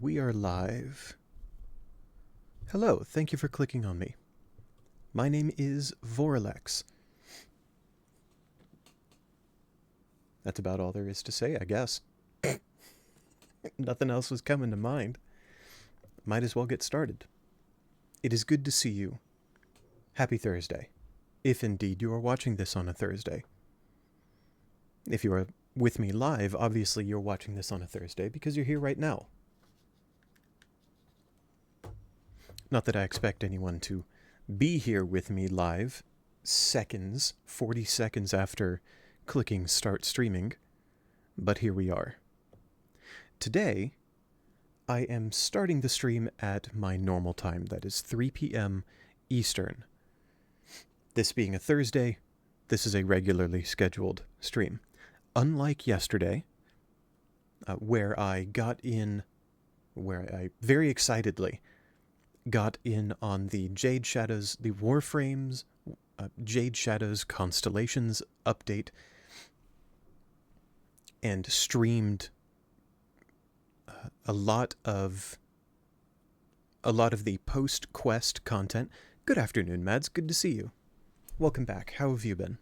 we are live. Hello, thank you for clicking on me. My name is Vorlex. That's about all there is to say, I guess. Nothing else was coming to mind. Might as well get started. It is good to see you. Happy Thursday. If indeed you are watching this on a Thursday. If you are with me live, obviously you're watching this on a Thursday because you're here right now. Not that I expect anyone to be here with me live 40 seconds after clicking start streaming, but here we are. Today, I am starting the stream at my normal time, that is 3 p.m. Eastern. This being a Thursday, this is a regularly scheduled stream. Unlike yesterday, where I very excitedly got in on the Jade Shadows, the Warframes, Jade Shadows Constellations update, and streamed a lot of the post-quest content. Good afternoon, Mads. Good to see you. Welcome back. How have you been?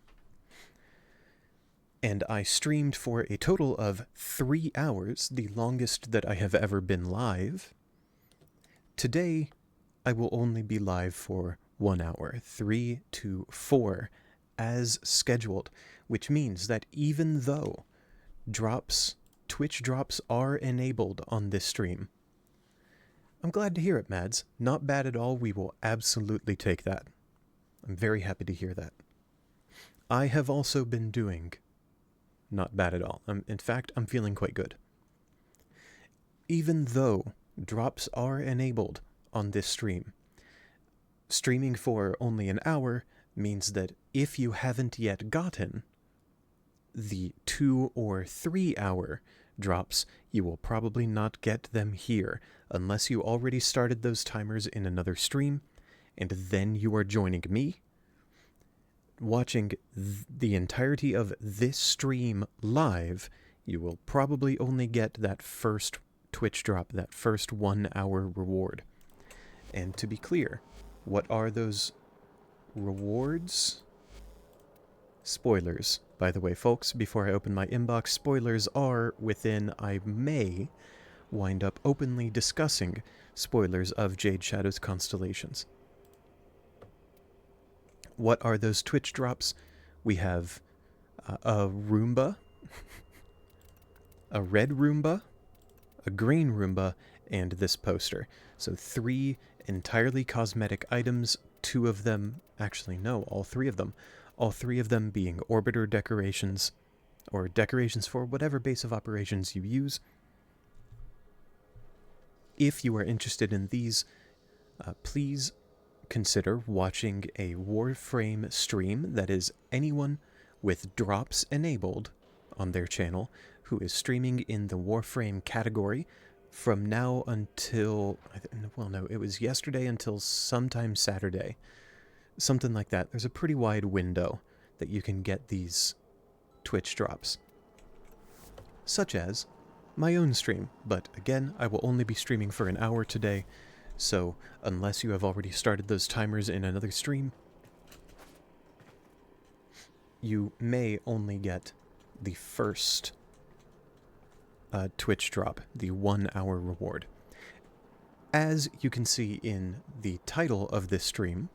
And I streamed for a total of 3 hours, the longest that I have ever been live. Today, I will only be live for 1 hour, 3 to 4, as scheduled, which means that even though Twitch drops are enabled on this stream. I'm glad to hear it, Mads. Not bad at all. We will absolutely take that. I'm very happy to hear that. I have also been doing not bad at all. In fact, I'm feeling quite good. Even though drops are enabled on this stream, streaming for only an hour means that if you haven't yet gotten the 2 or 3 hour drops, you will probably not get them here unless you already started those timers in another stream, and then you are joining me, watching the entirety of this stream live. You will probably only get that first Twitch drop, that first 1 hour reward. And to be clear, what are those rewards? Spoilers, by the way, folks, before I open my inbox. Spoilers are within. I may wind up openly discussing spoilers of Jade Shadows Constellations. What are those Twitch drops? We have a Roomba, a red Roomba, a green Roomba, and this poster. So 3 entirely cosmetic items, 2 of them, actually no, all 3 of them. All 3 of them being orbiter decorations, or decorations for whatever base of operations you use. If you are interested in these, please consider watching a Warframe stream. That is anyone with drops enabled on their channel who is streaming in the Warframe category from now until, well, no, it was yesterday until sometime Saturday. Something like that. There's a pretty wide window that you can get these Twitch drops. Such as my own stream. But again, I will only be streaming for an hour today. So unless you have already started those timers in another stream, you may only get the first Twitch drop, the 1 hour reward. As you can see in the title of this stream,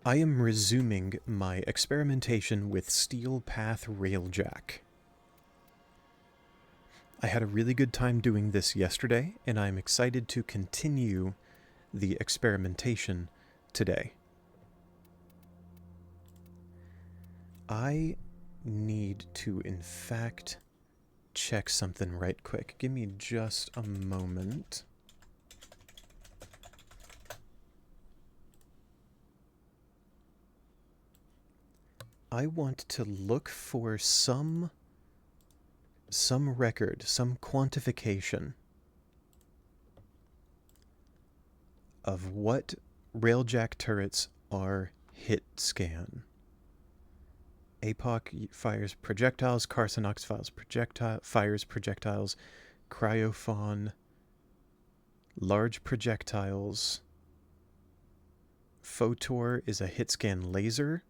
I am resuming my experimentation with steel Path Railjack. I had a really good time doing this yesterday, and I'm excited to continue the experimentation today. I need to, in fact, check something right quick. Give me just a moment. I want to look for some record, some quantification of what Railjack turrets are hit scan. APOC fires projectiles, Carsonox fires projectiles, Cryophon, large projectiles. Photor is a hit scan laser.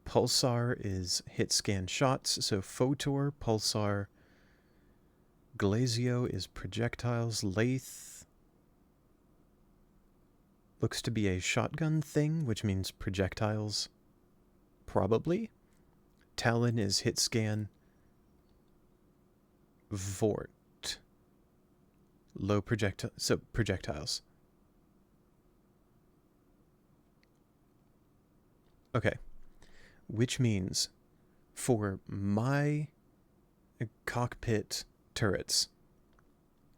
Pulsar is hit scan shots. So Photor, Pulsar. Glazio is projectiles. Lathe looks to be a shotgun thing, which means projectiles. Probably. Talon is hit scan. Vort. Low projectile. So projectiles. Okay. Which means for my cockpit turrets,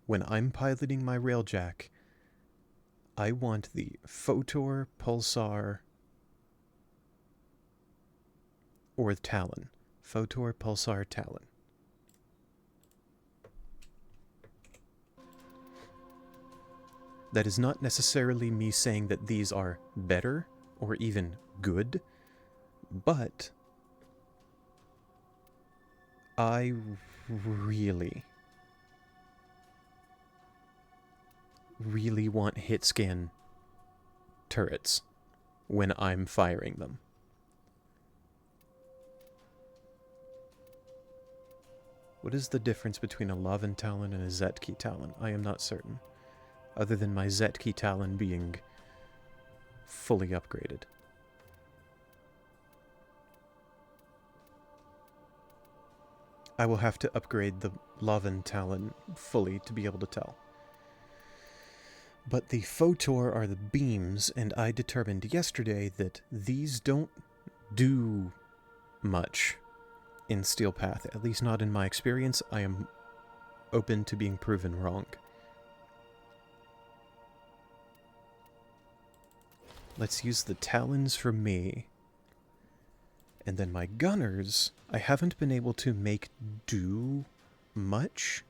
when I'm piloting my Railjack, I want the Photor, Pulsar, or Talon. Photor, Pulsar, Talon. That is not necessarily me saying that these are better or even good, but I really want hit scan turrets when I'm firing them. What is the difference between a Lavan Talon and a Zetki Talon? I am not certain, other than my Zetki Talon being fully upgraded. I will have to upgrade the Lavan Talon fully to be able to tell. But the Photor are the beams, and I determined yesterday that these don't do much in Steel Path, at least not in my experience. I am open to being proven wrong. Let's use the Talons for me. And then my gunners, I haven't been able to make do much.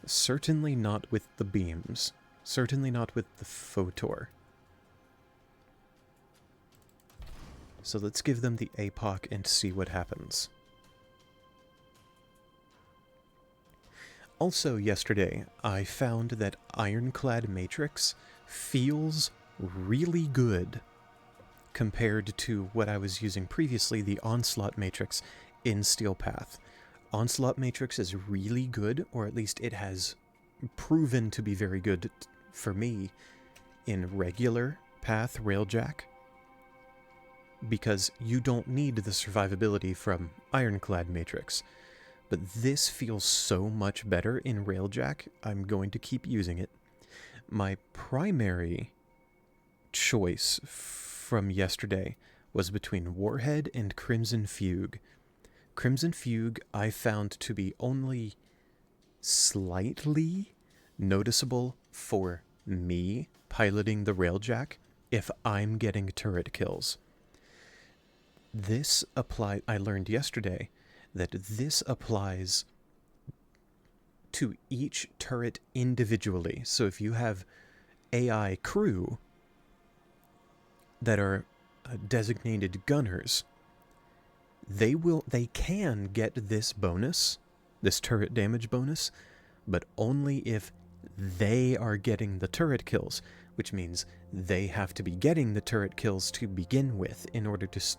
Certainly not with the beams. Certainly not with the Photor. So let's give them the APOC and see what happens. Also yesterday, I found that Ironclad Matrix feels really good compared to what I was using previously, the Onslaught Matrix in Steel Path. Onslaught Matrix is really good, or at least it has proven to be very good for me in regular Path Railjack, because you don't need the survivability from Ironclad Matrix. But this feels so much better in Railjack, I'm going to keep using it. My primary choice from yesterday was between Warhead and Crimson Fugue. Crimson Fugue I found to be only slightly noticeable for me piloting the Railjack if I'm getting turret kills. I learned yesterday that this applies to each turret individually. So if you have AI crew that are designated gunners, they can get this bonus, this turret damage bonus, but only if they are getting the turret kills, which means they have to be getting the turret kills to begin with in order to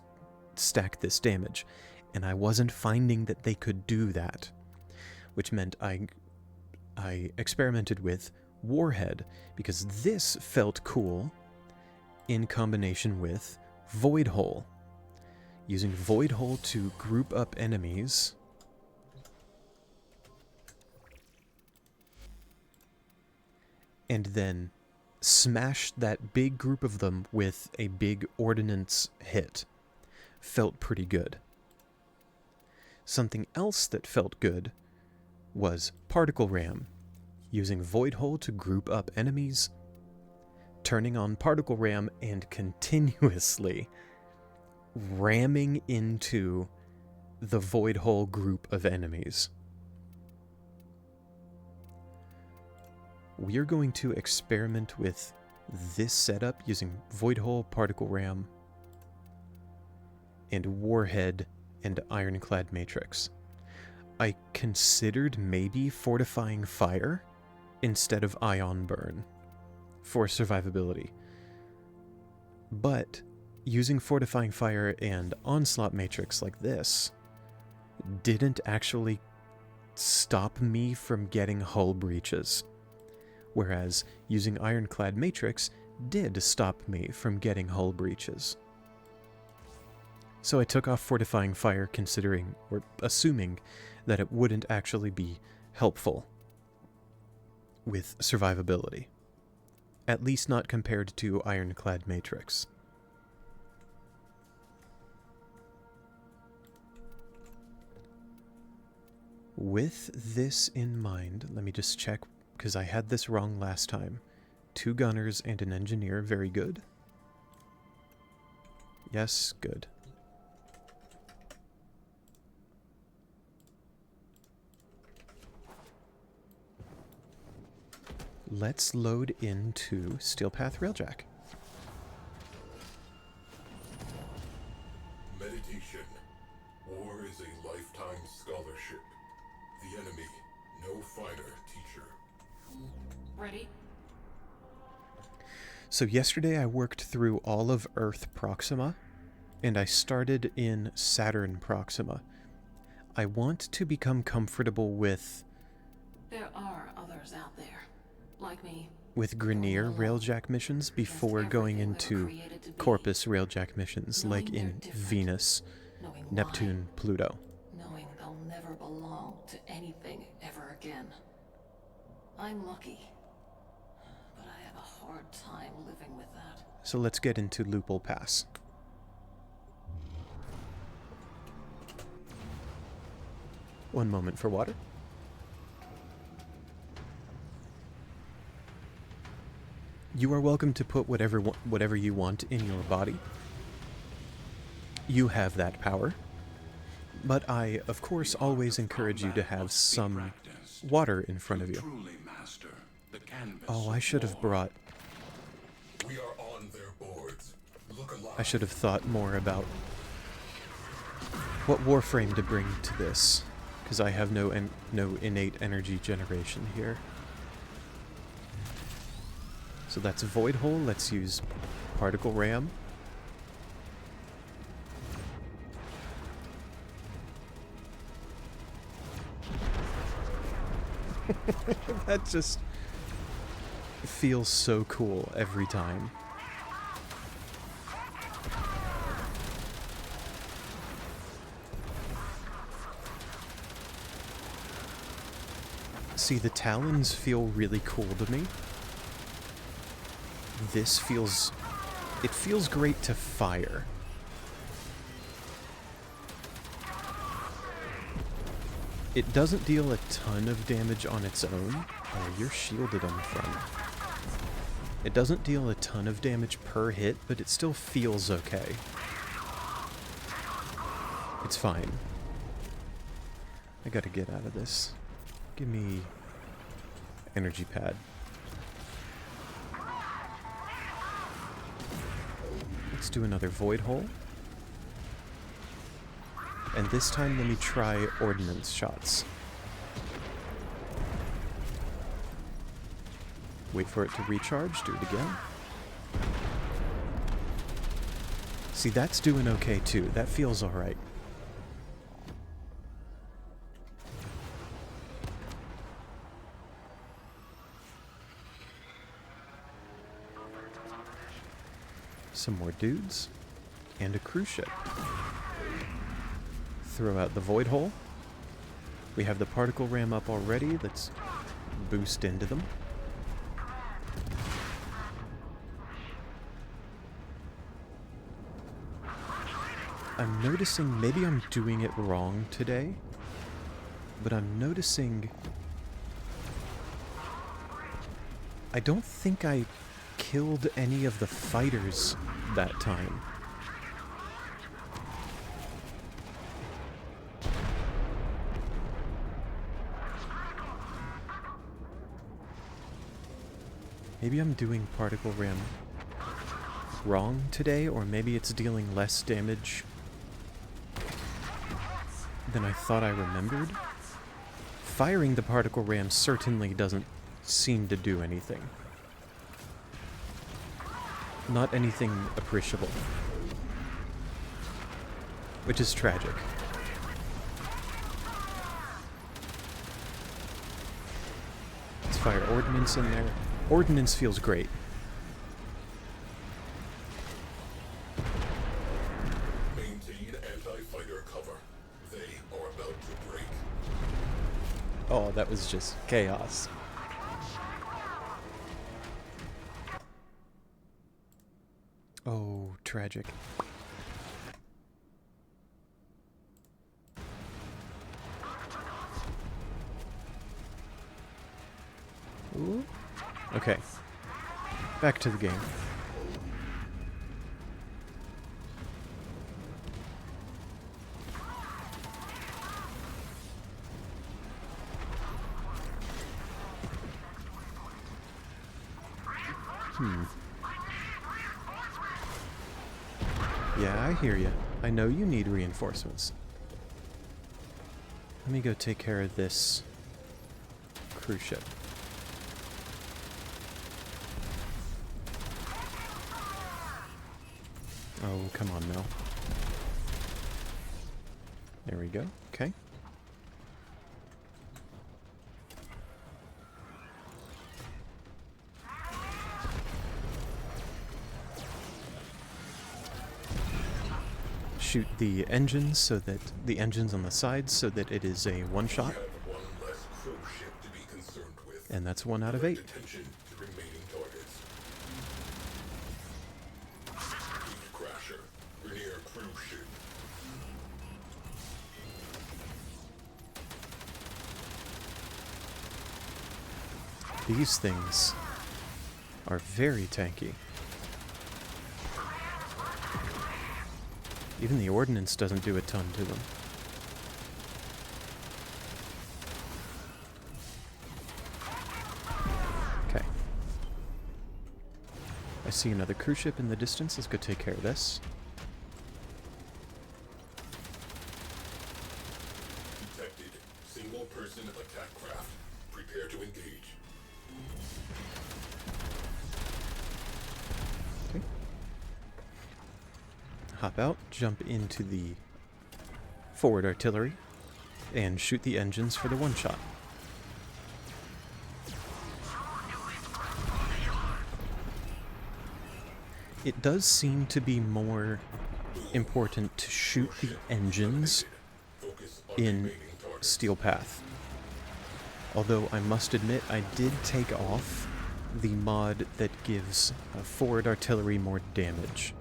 stack this damage. And I wasn't finding that they could do that, which meant I experimented with Warhead, because this felt cool in combination with Void Hole. Using Void Hole to group up enemies and then smash that big group of them with a big ordnance hit felt pretty good. Something else that felt good was Particle Ram, using Void Hole to group up enemies, turning on Particle Ram and continuously ramming into the Void Hole group of enemies. We are going to experiment with this setup using Void Hole, Particle Ram, and Warhead and Ironclad Matrix. I considered maybe fortifying fire instead of ion burn for survivability. But using fortifying fire and onslaught matrix like this didn't actually stop me from getting hull breaches, whereas using ironclad matrix did stop me from getting hull breaches. So I took off fortifying fire considering, or assuming, that it wouldn't actually be helpful with survivability. At least not compared to ironclad matrix. With this in mind, let me just check, because I had this wrong last time. 2 gunners and an engineer, very good. Yes, good. Let's load into Steel Path Railjack. Meditation. War is a lifetime scholarship. The enemy, no finer teacher. Ready? So yesterday I worked through all of Earth Proxima, and I started in Saturn Proxima. I want to become comfortable with... There are others out there, like me. With Grineer Railjack missions before going into Corpus Railjack missions, like in Venus, Neptune, Pluto. Knowing they'll never belong to anything ever again. I'm lucky, but I have a hard time living with that. So let's get into Lupul Pass. One moment for water. You are welcome to put whatever you want in your body. You have that power. But I, of course, always encourage you to have some water in front of you. Oh, I should have brought... We are on their boards. Look alive. I should have thought more about what Warframe to bring to this, because I have no innate energy generation here. So that's Void Hole. Let's use Particle Ram. That just feels so cool every time. See, the Talons feel really cool to me. This feels... it feels great to fire. It doesn't deal a ton of damage on its own. Oh, you're shielded on the front. It doesn't deal a ton of damage per hit, but it still feels okay. It's fine. I gotta get out of this. Give me energy pad. Let's do another Void Hole. And this time let me try ordnance shots. Wait for it to recharge, do it again. See, that's doing okay too. That feels alright. Some more dudes. And a cruise ship. Throw out the Void Hole. We have the Particle Ram up already. Let's boost into them. I'm noticing, maybe I'm doing it wrong today, but I'm noticing... I don't think I killed any of the fighters that time. Maybe I'm doing Particle Ram wrong today, or maybe it's dealing less damage than I thought I remembered. firing the particle ram certainly doesn't seem to do anything. Not anything appreciable. Which is tragic. Let's fire ordnance in there. Ordnance feels great. Maintain anti-fighter cover. They are about to break. Oh, that was just chaos. Oh, tragic. Ooh. Okay. Back to the game. Yeah, I hear you. I know you need reinforcements. Let me go take care of this cruise ship. Oh, come on, Mel. There we go. Okay. Shoot the engines so that the engines on the sides so that it is a one-shot. We have one less crew ship to be concerned with. And that's 1 out of 8. Attention to remaining targets. Fleet crasher. Rainier cruise ship. These things are very tanky. Even the ordnance doesn't do a ton to them. Okay. I see another cruise ship in the distance. Let's go take care of this. Detected. Single-person attack craft. Prepare to engage. Okay. Hop out, jump into the forward artillery, and shoot the engines for the one-shot. It does seem to be more important to shoot the engines Focus on in remaining targets. Steel Path. Although I must admit I did take off the mod that gives forward artillery more damage.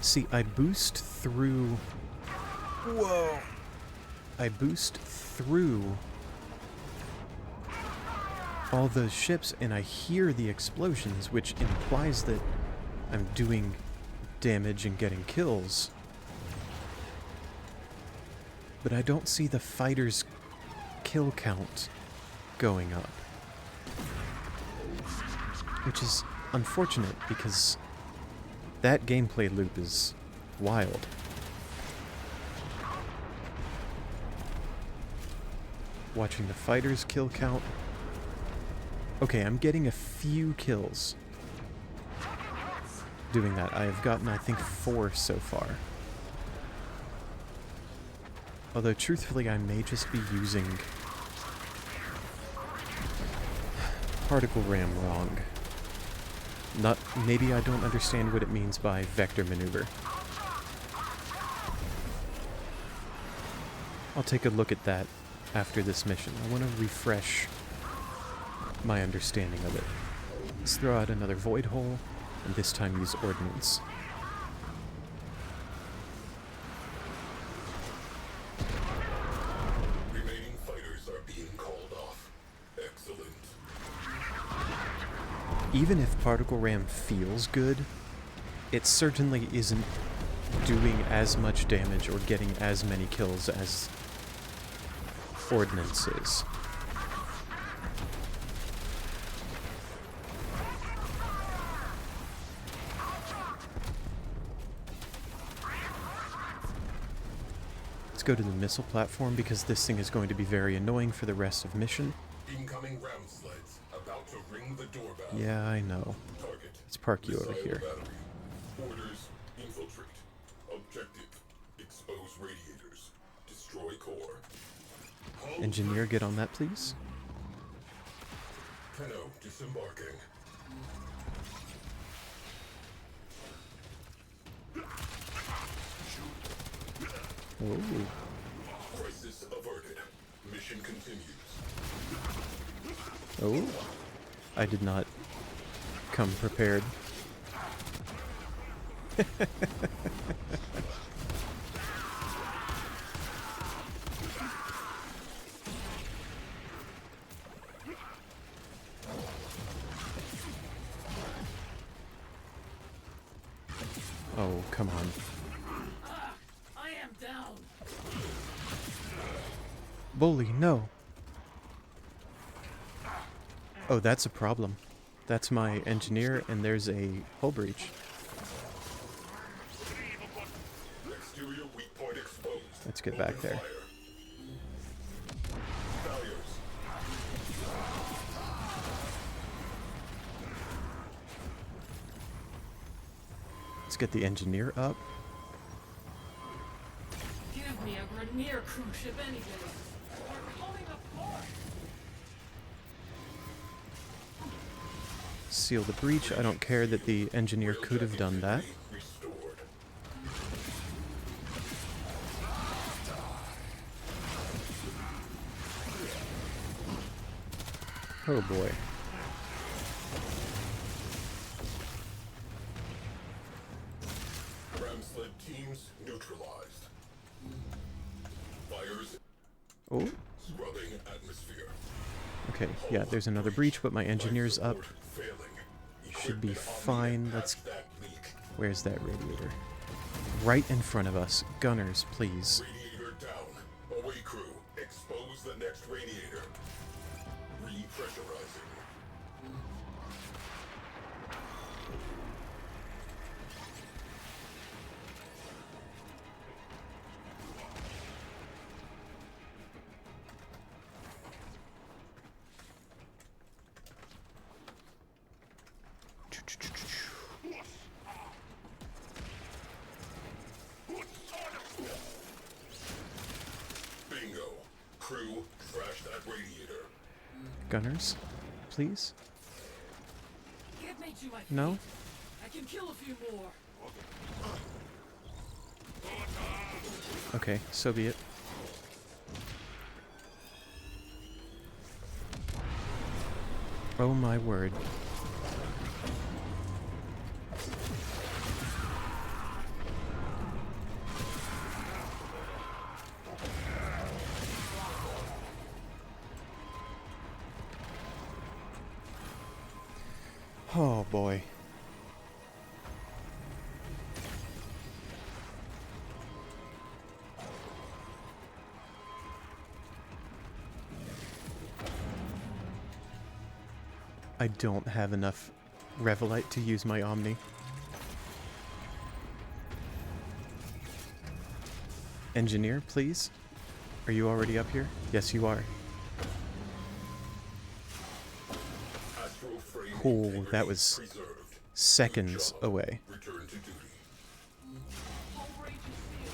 See, I boost through... Whoa! I boost through all those ships and I hear the explosions, which implies that I'm doing damage and getting kills. But I don't see the fighters' kill count going up. Which is unfortunate because that gameplay loop is wild. Watching the fighters' kill count. Okay, I'm getting a few kills doing that. I have gotten, I think, 4 so far. Although, truthfully, I may just be using particle ram wrong. Maybe I don't understand what it means by vector maneuver. I'll take a look at that after this mission. I want to refresh my understanding of it. Let's throw out another void hole, and this time use ordnance. Remaining fighters are being called off. Excellent. Even if particle ram feels good, it certainly isn't doing as much damage or getting as many kills as ordnance is. Let's go to the missile platform because this thing is going to be very annoying for the rest of mission. Incoming ram sleds about to ring the doorbell. Yeah, I know. Target. Let's park you over Missile here. battery. Orders, infiltrate. Objective, expose radiators. Destroy core. Hull Engineer, get on that, please. Tenno disembarking. Ooh. Crisis averted. Mission continues. Oh. I did not come prepared. Oh, come on. I am down. Bully, no. Oh, that's a problem. That's my engineer, and there's a hull breach. Exterior weak point exposed. Let's get back there. Failures. Let's get the engineer up. Give me a Grenier cruise ship any day. We're coming apart. Seal the breach. I don't care that the engineer could have done that. Restored. Oh boy. Ram sled teams neutralized. Fires Oh, scrubbing atmosphere. okay. Yeah, there's another breach, but my engineer's up. Support failing. Should be Equipment fine. omni Let's... patch that leak. Where's that radiator? Right in front of us. Gunners, please. Radiator down. Away crew. Expose the next radiator. Repressurizing. Bingo. Crew, trash that radiator. Gunners, please. Get me to my feet. No? I can kill a few more. Okay, so be it. Oh my word. Oh boy. I don't have enough Revelite to use my Omni. Engineer, please? Are you already up here? Yes, you are. Astral frame Oh, integrity that was preserved. seconds Job. away. Return to duty. Hull breach is sealed.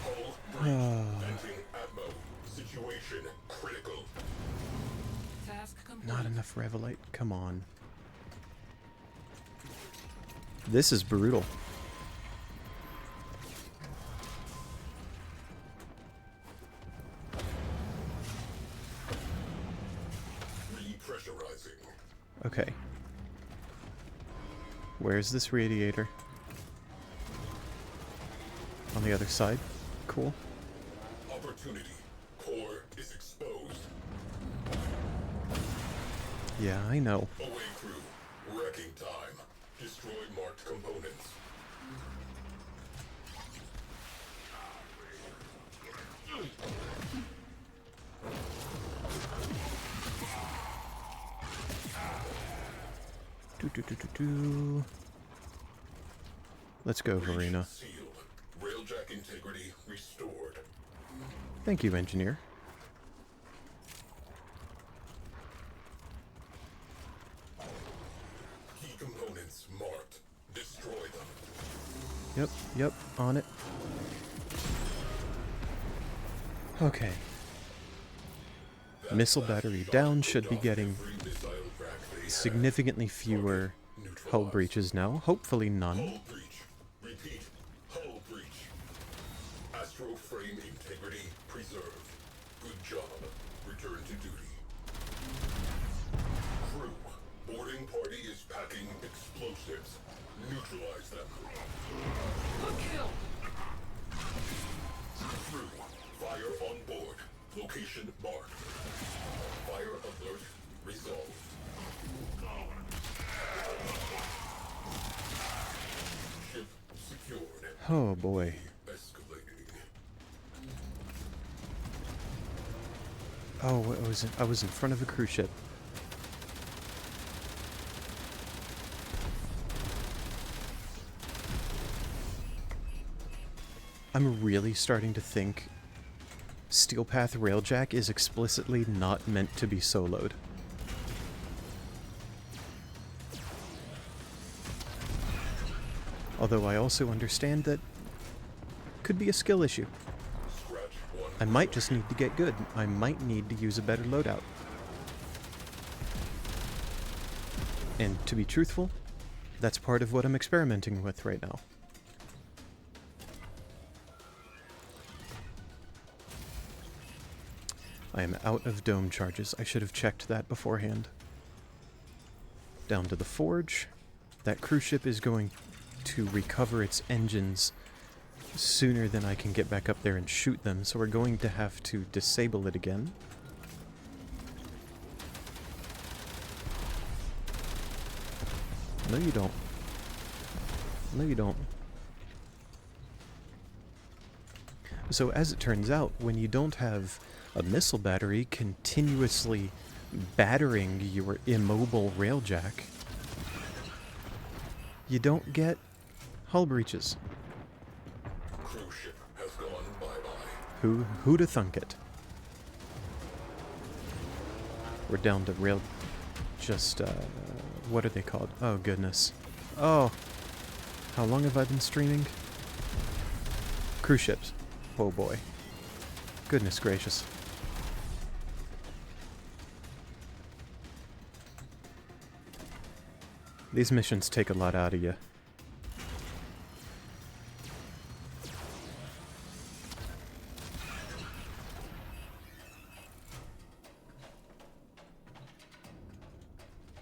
Hull breach. Venting atmo. Situation critical. Task complete. Not enough Revelite. Come on. This is brutal. Repressurizing. Okay. Where's this radiator? On the other side. Cool. Opportunity. Core is exposed. Yeah, I know. Away crew. Wrecking time. Destroy marked components. Let's go, Breach Verena. sealed. Railjack integrity restored. Thank you, engineer. Key components marked. Destroy them. Yep, on it. Okay. Missile battery down, should be getting significantly fewer hull breaches now. Hopefully none. Hull breach. Repeat. Hull breach. Astro frame integrity preserved. Good job. Return to duty. Crew. Boarding party is packing explosives. Neutralize them. A kill! Crew. Fire on board. Location marked. Fire alert resolved. Ship secured. Oh boy. Escalating. Oh, I was in front of a cruise ship. I'm really starting to think Path Railjack is explicitly not meant to be soloed. Although I also understand that could be a skill issue. Scratch one. I might just need to get good. I might need to use a better loadout. And to be truthful, that's part of what I'm experimenting with right now. I am out of dome charges. I should have checked that beforehand. Down to the forge. That cruise ship is going to recover its engines sooner than I can get back up there and shoot them, so we're going to have to disable it again. No, you don't. No, you don't. So as it turns out, when you don't have a missile battery continuously battering your immobile railjack, you don't get hull breaches. Cruise ship has gone bye-bye. Who'da thunk it? We're down to rail... just, what are they called? Oh, goodness. Oh! How long have I been streaming? Cruise ships. Oh boy. Goodness gracious. These missions take a lot out of you.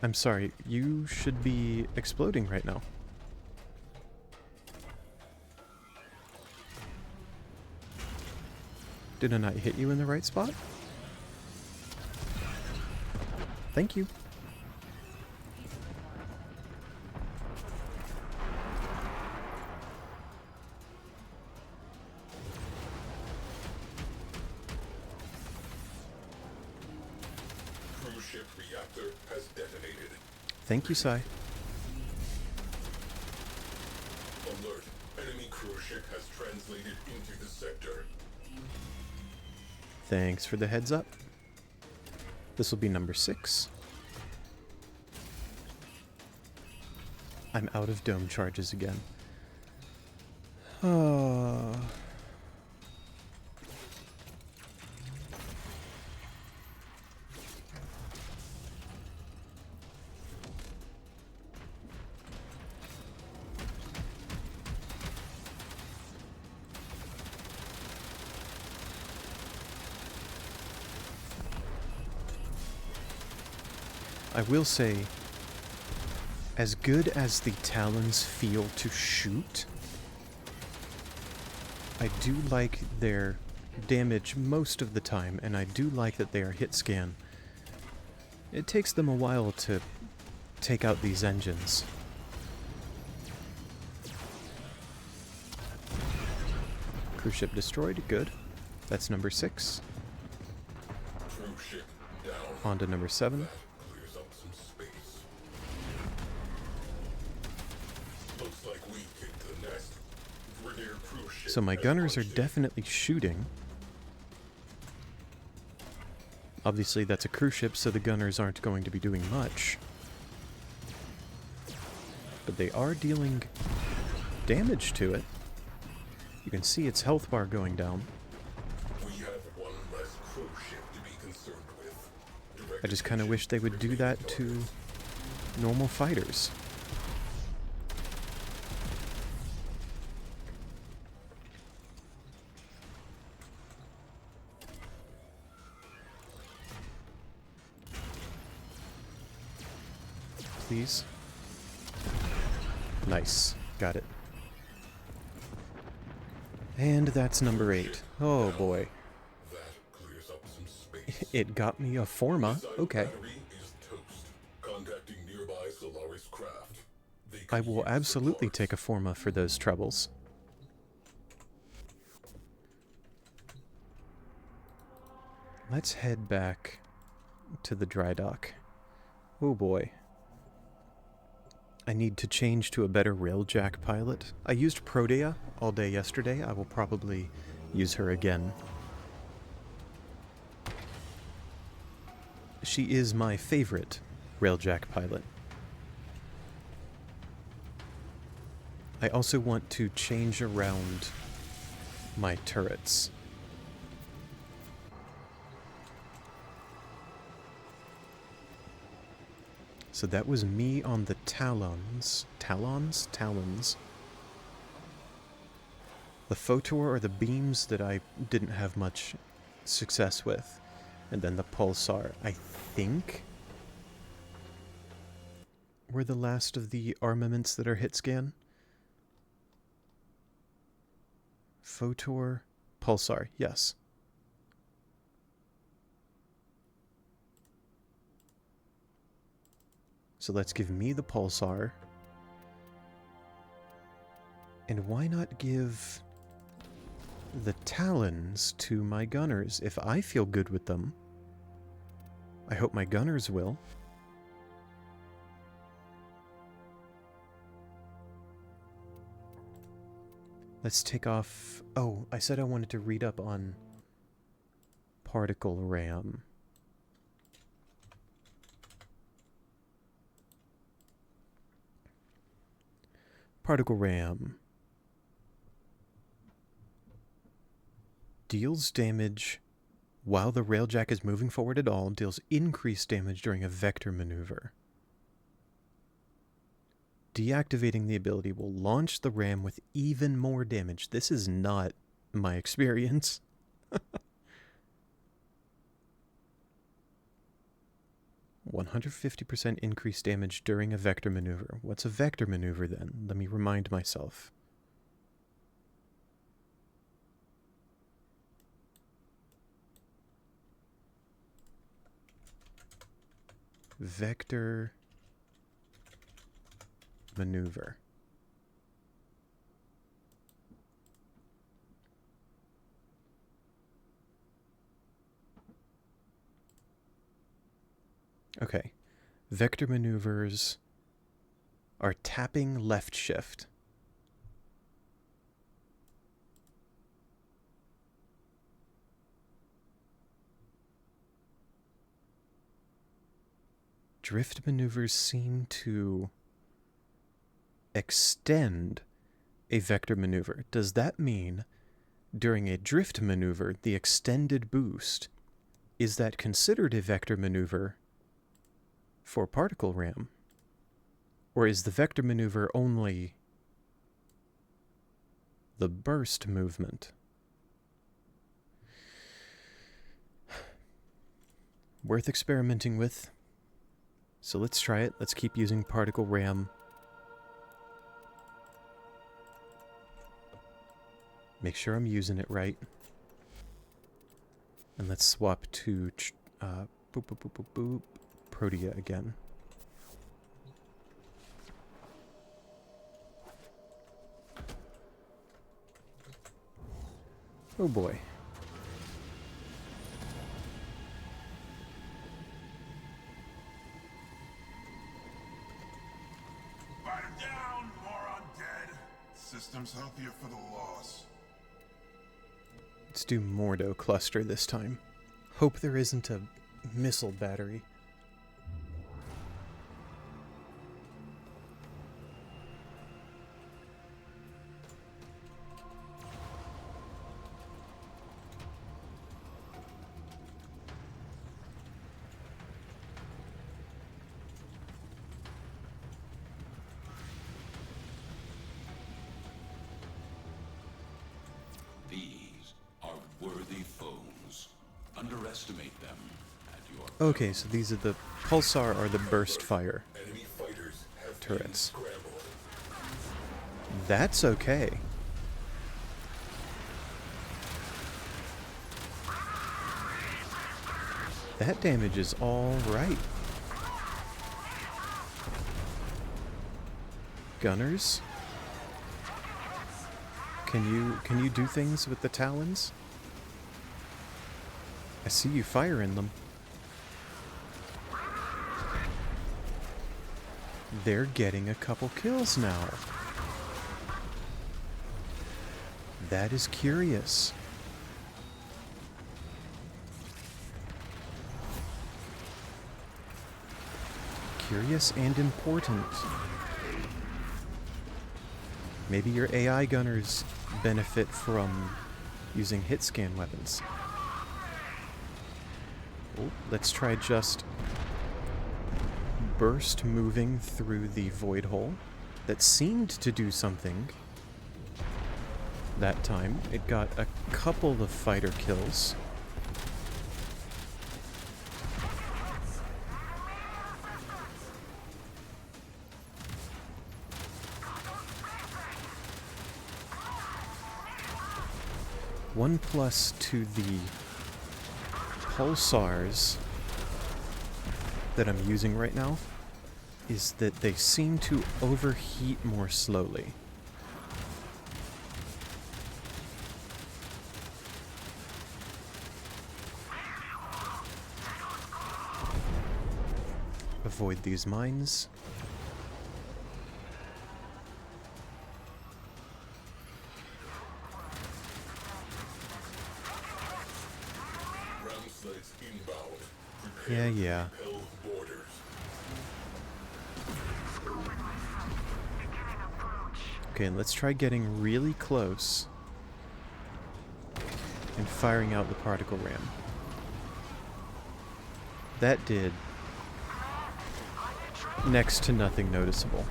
I'm sorry, you should be exploding right now. Didn't I hit you in the right spot? Thank you. Cruise ship reactor has detonated. Thank you, Sai. Alert. Enemy cruise ship has translated into the sector. Thanks for the heads up. This will be number 6. I'm out of dome charges again. Oh. I will say, as good as the Talons feel to shoot, I do like their damage most of the time, and I do like that they are hit scan. It takes them a while to take out these engines. Cruise ship destroyed, good. That's number 6. Cruise ship down. On to number 7. That clears up some space. Looks like we kicked the Grenadier cruise ship So my has gunners are launched in. definitely shooting. Obviously that's a cruise ship, so the gunners aren't going to be doing much. But they are dealing damage to it. You can see its health bar going down. We have one less cruise ship to be concerned with. I just kind of wish they would do that to normal fighters. Please. Nice. Got it. And that's number 8. Oh boy. That clears up some space. It got me a Forma. Missile Okay. battery is toast. Contacting nearby Solaris craft. They I could will use the absolutely parts. take a Forma for those troubles. Let's head back to the dry dock. Oh boy. I need to change to a better Railjack pilot. I used Protea all day yesterday. I will probably use her again. She is my favorite Railjack pilot. I also want to change around my turrets. So that was me on the Talons. Talons? Talons. The Photor are the beams that I didn't have much success with. And then the Pulsar, I think, were the last of the armaments that are hit scan. Photor, Pulsar, yes. So let's give me the Pulsar. And why not give the Talons to my gunners? If I feel good with them, I hope my gunners will. Let's take off... Oh, I said I wanted to read up on particle RAM. Particle RAM deals damage while the Railjack is moving forward at all, deals increased damage during a vector maneuver. Deactivating the ability will launch the RAM with even more damage. This is not my experience. 150% increased damage during a vector maneuver. What's a vector maneuver then? Let me remind myself. Vector maneuver. Okay. Vector maneuvers are tapping left shift. Drift maneuvers seem to extend a vector maneuver. Does that mean during a drift maneuver, the extended boost, is that considered a vector maneuver for particle RAM? Or is the vector maneuver only the burst movement? Worth experimenting with. So let's try it. Let's keep using particle RAM. Make sure I'm using it right. And let's swap to boop, boop, boop, boop, boop, Protea again. Oh boy. Fire down, moron dead. System system's healthier for the loss. Let's do Mordo cluster this time. Hope there isn't a missile battery. These are worthy foes. Underestimate them at your Okay, so these are the pulsar are the burst fire Enemy fighters have been turrets. scrambled. That's okay. That damage is all right. Gunners, can you do things with the talons? I see you firing them. They're getting a couple kills now. That is curious. Curious and important. Maybe your AI gunners benefit from using hit scan weapons. Oh, let's try just burst moving through the void hole. That seemed to do something that time. It got a couple of fighter kills. One plus to the pulsars that I'm using right now is that they seem to overheat more slowly. Avoid these mines. Ground sleds inbound. Yeah, yeah. Repel borders. Okay, let's try getting really close and firing out the particle ram. That did next to nothing noticeable.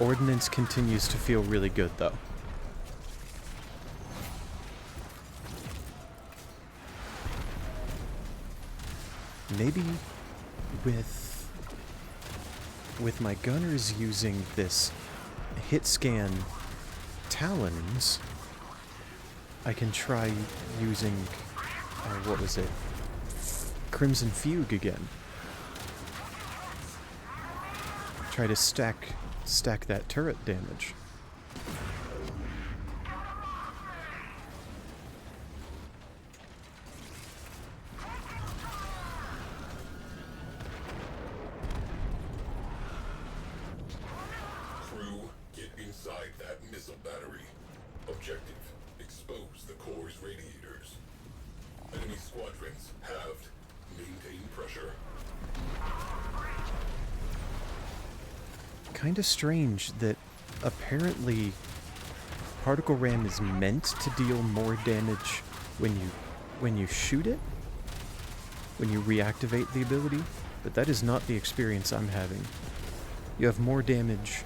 Ordnance continues to feel really good, though. Maybe with my gunners using this hit scan talons, I can try using what was it? Crimson Fugue again. Try to stack that turret damage. Crew, get inside that missile battery. Objective, expose the core's radiators. Enemy squadrons halved. Maintain pressure. Kinda strange that apparently particle ram is meant to deal more damage when you shoot it, when you reactivate the ability, but that is not the experience I'm having. You have more damage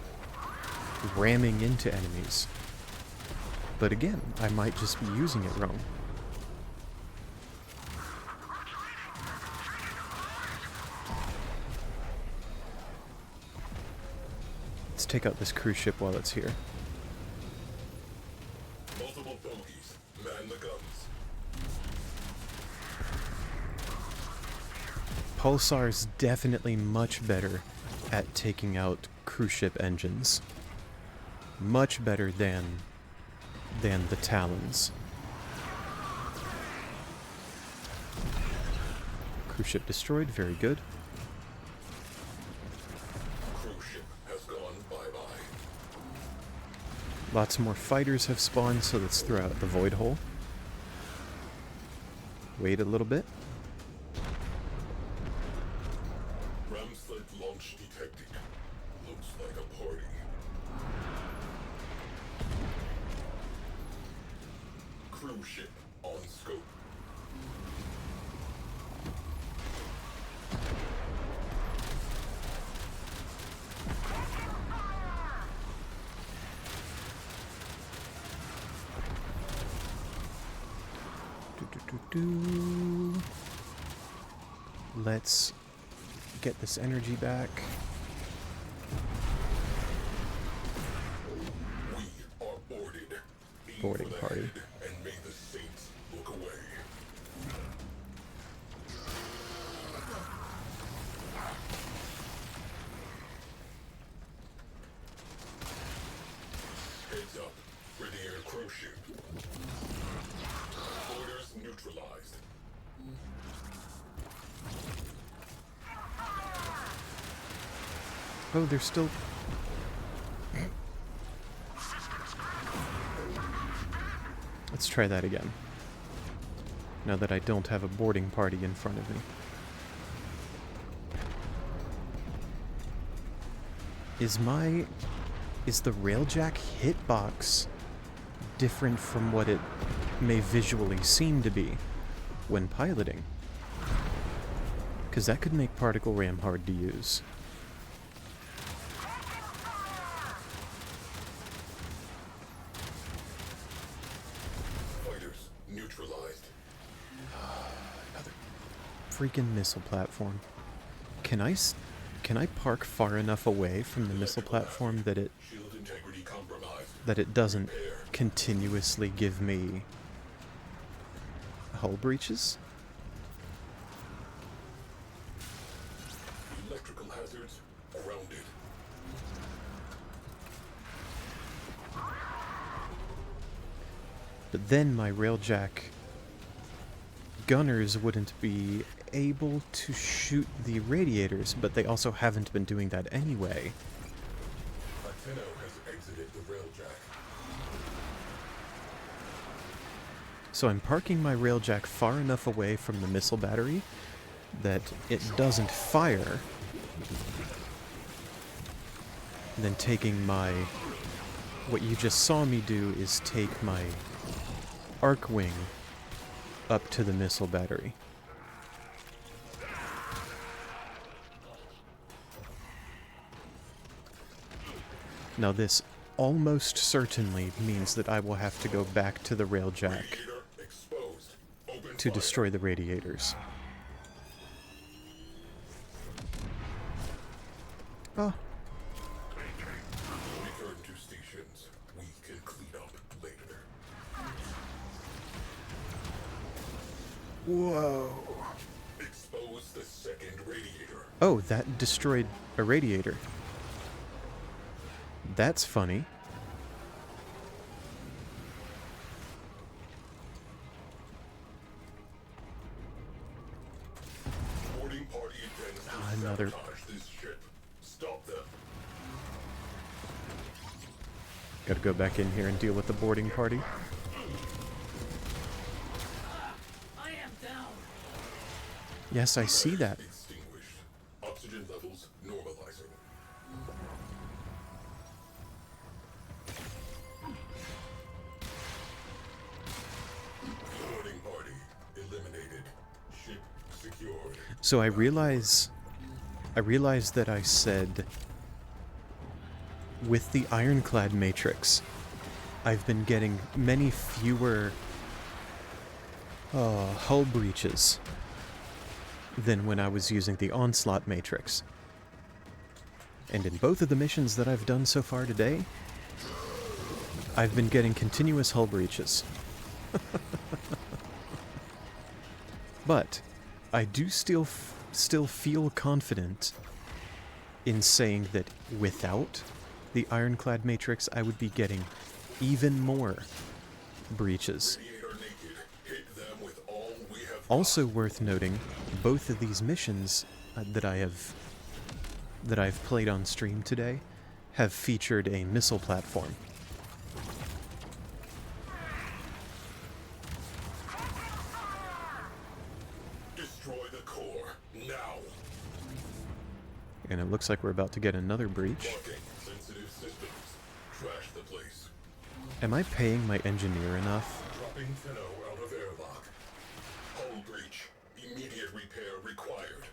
ramming into enemies. But again, I might just be using it wrong. Let's take out this cruise ship while it's here. Multiple bogies. Man the guns. Pulsar's definitely much better at taking out cruise ship engines. Much better than the Talons. Cruise ship destroyed, very good. Lots more fighters have spawned, so let's throw out the void hole. Wait a little bit. Ram sled launch detected. Looks like a party. Cruise ship on scope. Let's get this energy back. We are boarded. Aim Boarding for the party. head and may the saints look away. Heads up for the air crow ship. Orders neutralized. Oh, they're still... Let's try that again. Now that I don't have a boarding party in front of me. Is the Railjack hitbox different from what it may visually seem to be when piloting? Because that could make Particle Ram hard to use. Fighters neutralized. Another freaking missile platform. Can I park far enough away from the missile platform that it Shield integrity compromised. doesn't continuously give me hull breaches? Electrical hazards grounded. But then my Railjack gunners wouldn't be able to shoot the radiators, but they also haven't been doing that anyway. Atteno has exited the Railjack. So I'm parking my Railjack far enough away from the missile battery that it doesn't fire. And then taking my... What you just saw me do is take my arc wing up to the missile battery. Now this almost certainly means that I will have to go back to the Railjack Radiator exposed. Open to fire. destroy the radiators. Oh, Return to stations. We can clean up later. whoa. Expose the second radiator. Oh, that destroyed a radiator. That's funny. Boarding party intends to Another- sabotage this ship. Stop them. Gotta go back in here and deal with the boarding party. I am down. Yes, I see that. Extinguished. Oxygen levels normalizing. Boarding party eliminated. Ship secured. So I realize that I said with the ironclad matrix, I've been getting many fewer hull breaches than when I was using the onslaught matrix. And in both of the missions that I've done so far today, I've been getting continuous hull breaches. But I do still feel confident in saying that without the ironclad matrix, I would be getting even more breaches. Radiator naked. Hit them with all we have. Also worth noting, both of these missions that I've played on stream today have featured a missile platform. And it looks like we're about to get another breach. Blocking sensitive systems. Trash the place. Am I paying my engineer enough? Dropping Finno out of airlock. Hull breach. Immediate repair required.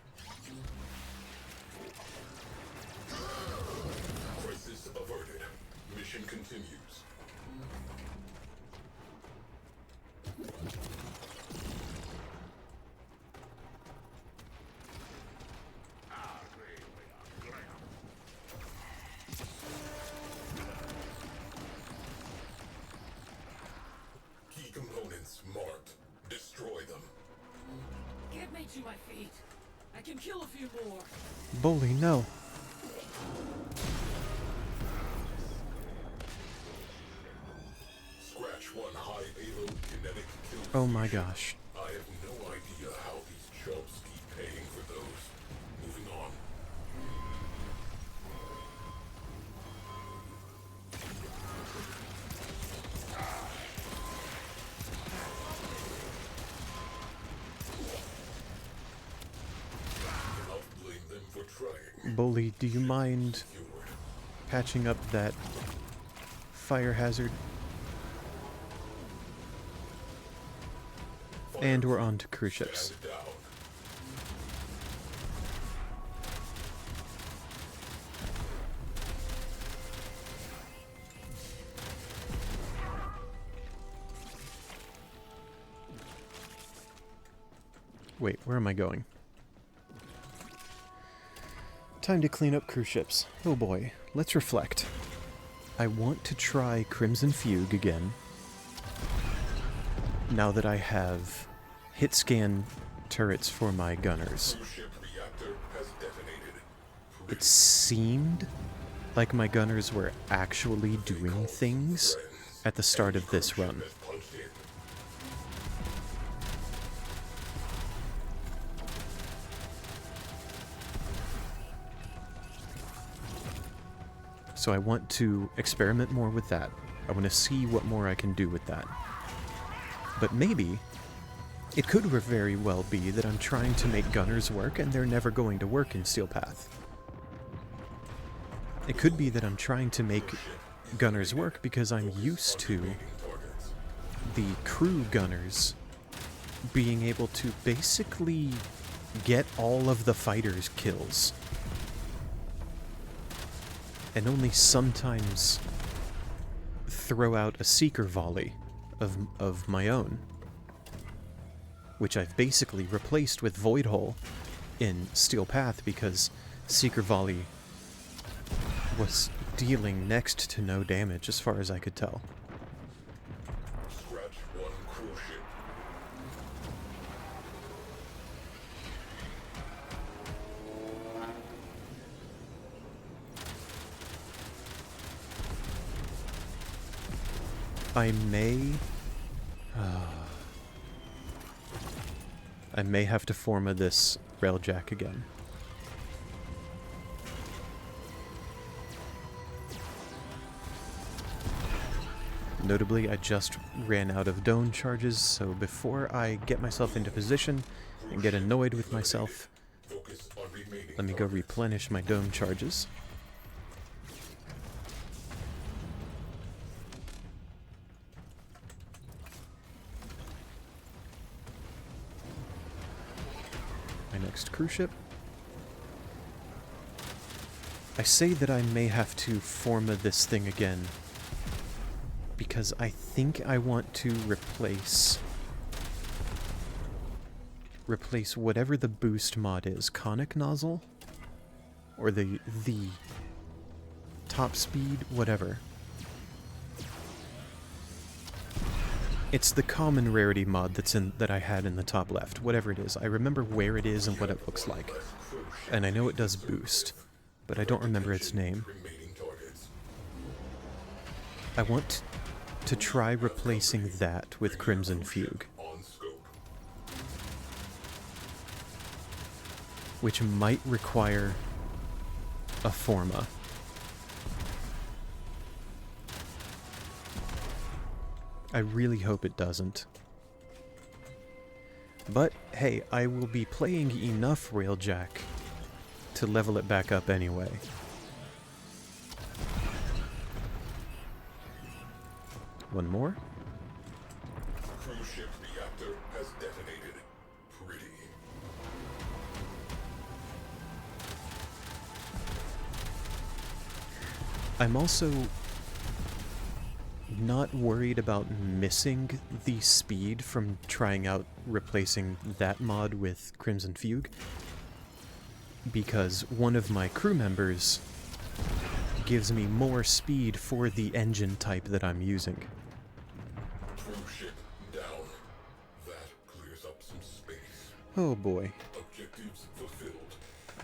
Crisis averted. Mission continues. Key components marked. Destroy them. Get me to my feet. I can kill a few more. Bully, no. Scratch one high payload kinetic kill. Oh my gosh. I have no idea how these chumps keep paying for those. Moving on. Cannot blame them for trying. Bully, do you mind Cured. patching up that fire hazard? And we're on to cruise ships. Stand down. Wait, where am I going? Time to clean up cruise ships. Oh boy, let's reflect. I want to try Crimson Fugue again. Now that I have hit scan turrets for my gunners. Cruise ship reactor has detonated. It seemed like my gunners were actually doing things at the start of this run. Has punched in. So I want to experiment more with that. I want to see what more I can do with that. But maybe it could very well be that I'm trying to make gunners work and they're never going to work in Steel Path. It could be that I'm trying to make gunners work because I'm used to Targets. the crew gunners being able to basically get all of the fighters' kills. And only sometimes throw out a seeker volley of my own. Which I've basically replaced with Void Hole in Steel Path because Seeker Volley was dealing next to no damage as far as I could tell. Scratch one cruise ship. I may have to forma this Railjack again. Notably, I just ran out of dome charges, so before I get myself into position and get annoyed with myself, Focus on remaining let me go targets. replenish my dome charges. My next cruise ship. I say that I may have to forma this thing again because I think I want to replace whatever the boost mod is, conic nozzle or the top speed, whatever. It's the common rarity mod that I had in the top left, whatever it is. I remember where it is and what it looks like. And I know it does boost, but I don't remember its name. Remaining targets. I want to try replacing that with Crimson Fugue, On scope. which might require a forma. I really hope it doesn't. But hey, I will be playing enough Railjack to level it back up anyway. One more. Cruise ship reactor has detonated. Pretty. I'm also not worried about missing the speed from trying out replacing that mod with Crimson Fugue, because one of my crew members gives me more speed for the engine type that I'm using. Cruise ship down. That clears up some space. Oh boy. Objectives fulfilled.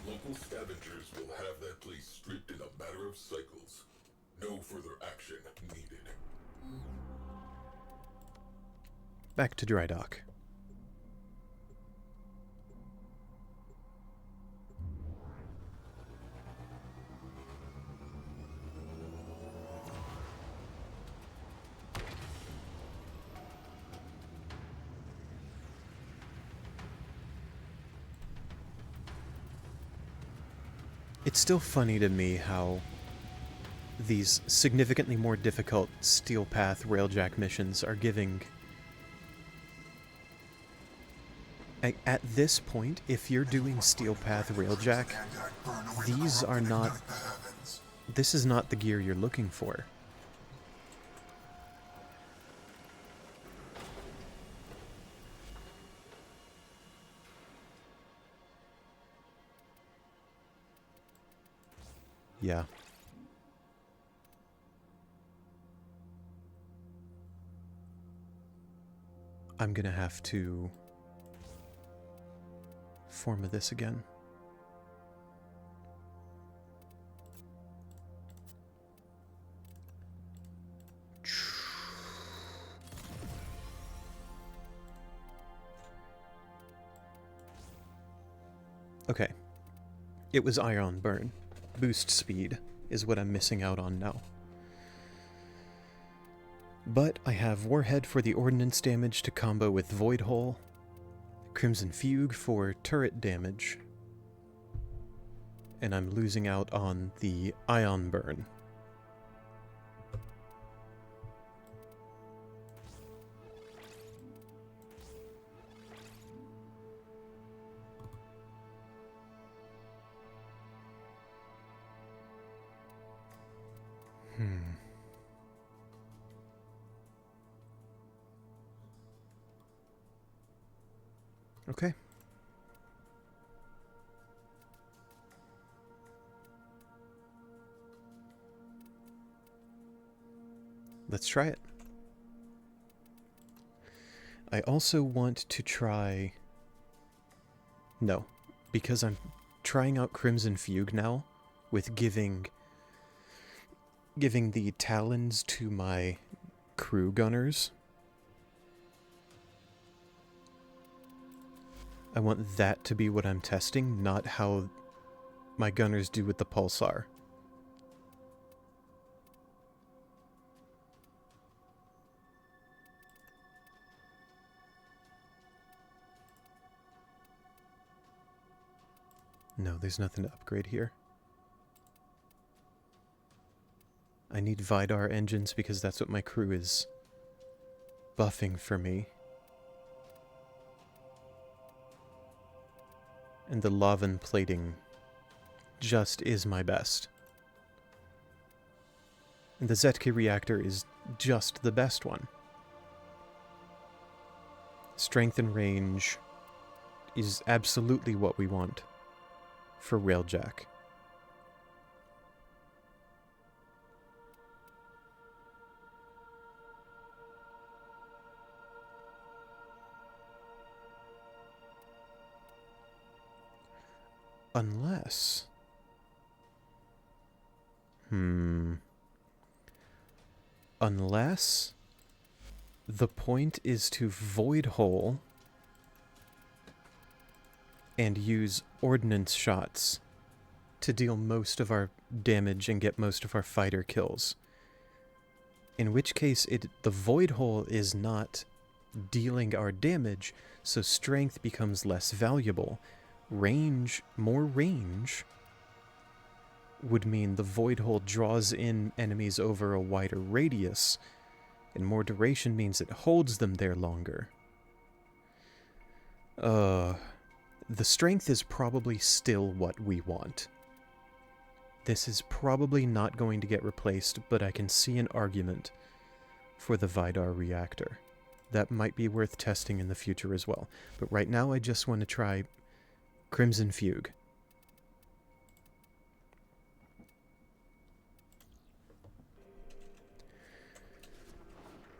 Local scavengers will have that place stripped in a matter of cycles. No further action needed. Back to dry dock. It's still funny to me how these significantly more difficult Steel Path Railjack missions are giving... At this point, if you're doing Steel Path Railjack, these are not... This is not the gear you're looking for. Yeah. I'm gonna have to form this again. Okay. It was Ion Burn. Boost speed is what I'm missing out on now. But I have Warhead for the ordnance damage to combo with Void Hole, Crimson Fugue for turret damage, and I'm losing out on the Ion Burn. Okay. Let's try it. I also want to try... No, because I'm trying out Crimson Fugue now, with giving the talons to my crew gunners. I want that to be what I'm testing, not how my gunners do with the pulsar. No, there's nothing to upgrade here. I need Vidar engines because that's what my crew is buffing for me. And the Lavan plating just is my best. And the Zetke reactor is just the best one. Strength and range is absolutely what we want for Railjack. Unless... Unless the point is to Void Hole and use ordnance shots to deal most of our damage and get most of our fighter kills. In which case, the Void Hole is not dealing our damage, so strength becomes less valuable. Range, more range, would mean the void hole draws in enemies over a wider radius, and more duration means it holds them there longer. The strength is probably still what we want. This is probably not going to get replaced, but I can see an argument for the Vidar reactor. That might be worth testing in the future as well. But right now I just want to try Crimson Fugue.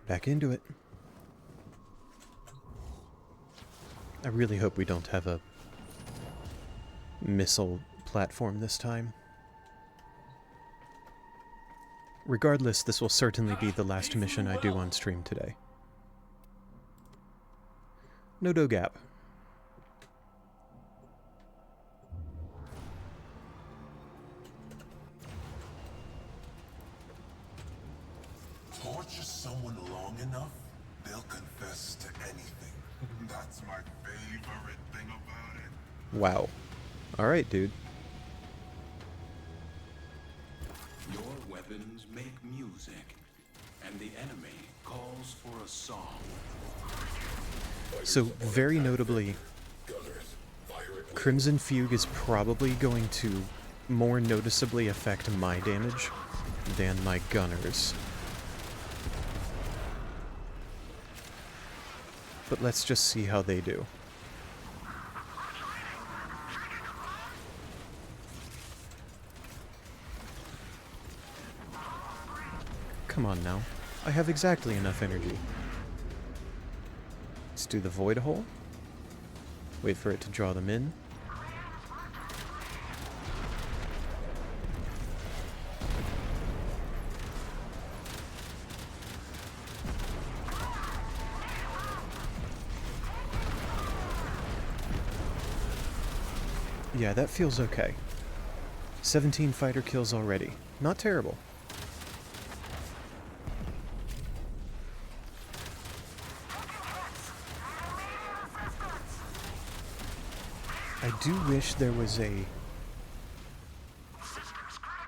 Back into it. I really hope we don't have a missile platform this time. Regardless, this will certainly be the last mission I do on stream today. Nodo Gap. Torture someone long enough, they'll confess to anything. That's my favorite thing about it. Wow. Alright, dude. Your weapons make music, and the enemy calls for a song. So, very notably, Crimson Fugue is probably going to more noticeably affect my damage than my gunners. But let's just see how they do. Come on now. I have exactly enough energy. Let's do the void hole. Wait for it to draw them in. Yeah, that feels okay. 17 fighter kills already. Not terrible. I do wish there was a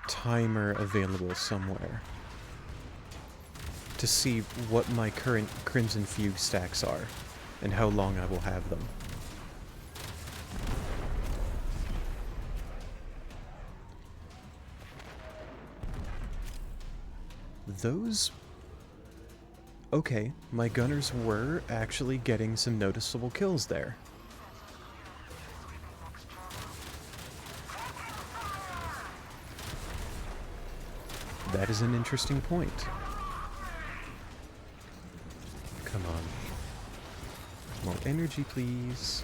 timer available somewhere to see what my current Crimson Fugue stacks are and how long I will have them. Those... Okay, my gunners were actually getting some noticeable kills there. That is an interesting point. Come on. More energy, please.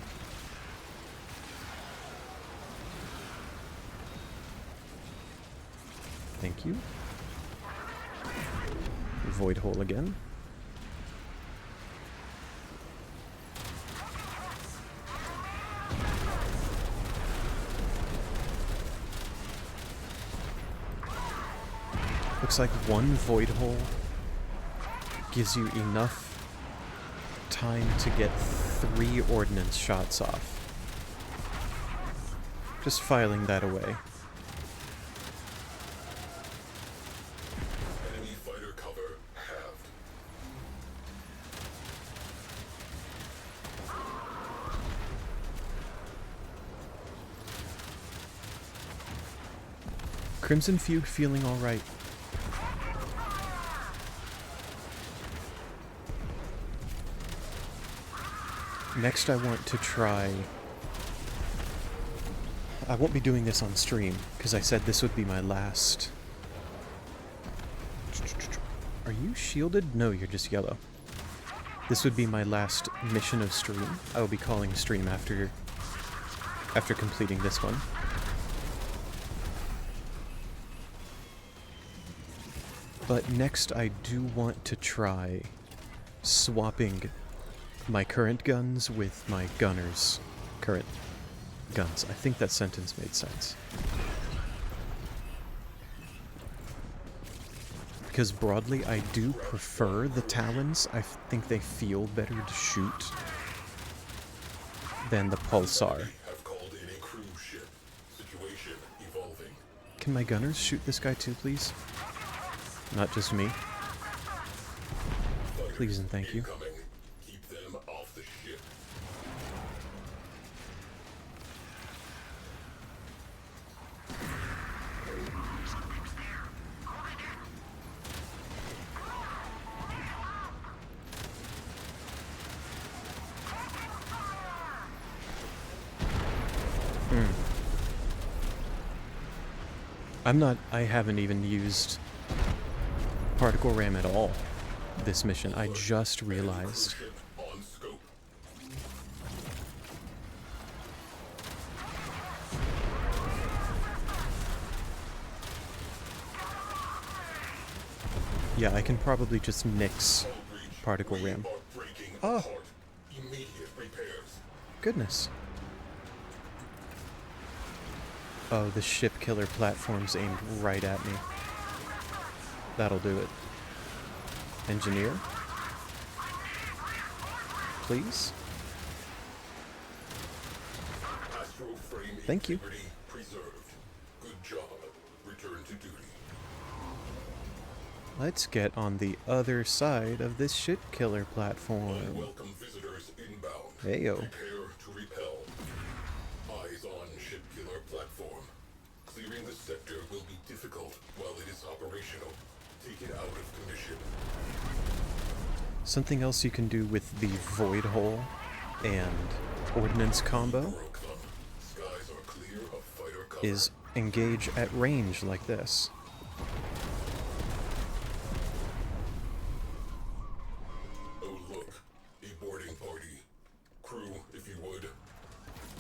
Thank you. Void hole again. Looks like one void hole gives you enough time to get 3 ordnance shots off. Just filing that away. Enemy fighter cover halved. Crimson Fugue feeling alright. Next I want to try... I won't be doing this on stream, because I said this would be my last... Are you shielded? No, you're just yellow. This would be my last mission of stream. I will be calling stream after completing this one. But next I do want to try swapping my current guns with my gunners' current guns. I think that sentence made sense. Because broadly, I do prefer the Talons. I think they feel better to shoot than the Pulsar. Have called in a cruise ship. Situation evolving. Can my gunners shoot this guy too, please? Not just me. Please and thank you. Incoming. Keep them off the ship. I haven't even used particle ram at all this mission. I just realized. Ship on scope. Yeah, I can probably just nix Hull breach. particle We ram. are breaking Oh. apart. Immediate repairs. Goodness. Oh, the ship killer platform's aimed right at me. That'll do it. Engineer? Please? Astral frame Thank you. integrity preserved. Good job. Return to duty. Let's get on the other side of this ship killer platform. Welcome visitors inbound. Heyo. Prepare to repel. Eyes on ship killer platform. Clearing the sector will be difficult while it is operational. Take it out of commission. Something else you can do with the void hole and ordnance combo Broke them. Skies are clear of fighter cover. is engage at range like this. Oh look, a boarding party. Crew, if you would.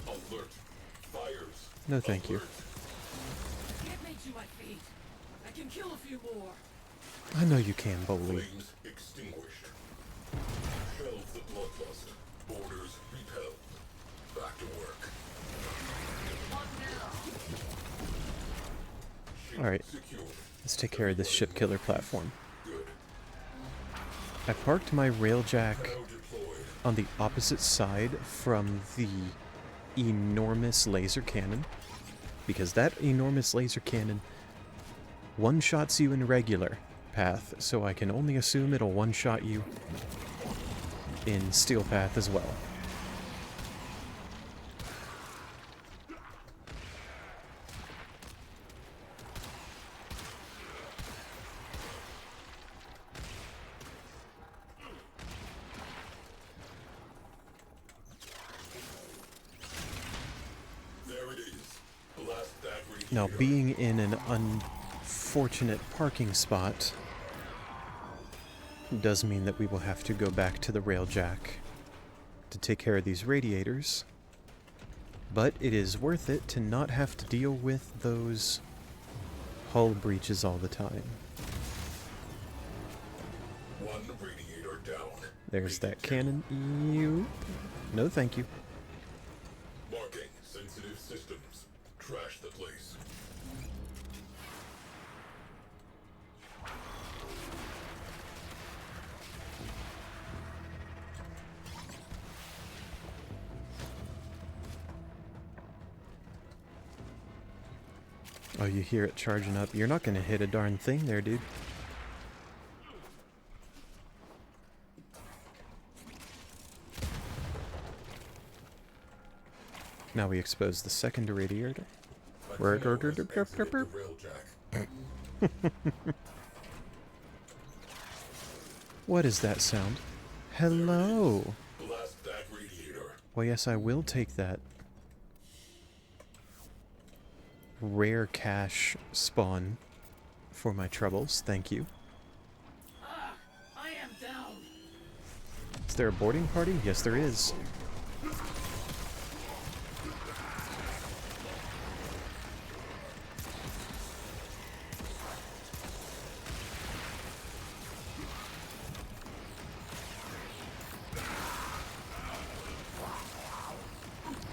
Alert. Fires. No, thank you. Alert. Get me to my feet. I can kill a few more. I know you can, Bowley. Flames extinguished. Shelve the bloodlust. Borders repelled. Back to work. Ship Alright, secured. let's take care of this ship killer platform. Good. I parked my railjack Now deployed. on the opposite side from the enormous laser cannon, because that enormous laser cannon one-shots you in regular path, so I can only assume it'll one-shot you in steel path as well. There it is. Blast that radiator. Now, being in an unfortunate parking spot does mean that we will have to go back to the railjack to take care of these radiators, but it is worth it to not have to deal with those hull breaches all the time. One radiator down. There's Take that it cannon. You. No, thank you. Marking sensitive systems. Trash the place. Oh, you hear it charging up. You're not gonna hit a darn thing there, dude. Now we expose the second radiator. Railjack. What is that sound? Hello! Blast that radiator. Well, yes, I will take that. Rare cash spawn for my troubles. Thank you. Ah, I am down. Is there a boarding party? Yes, there is.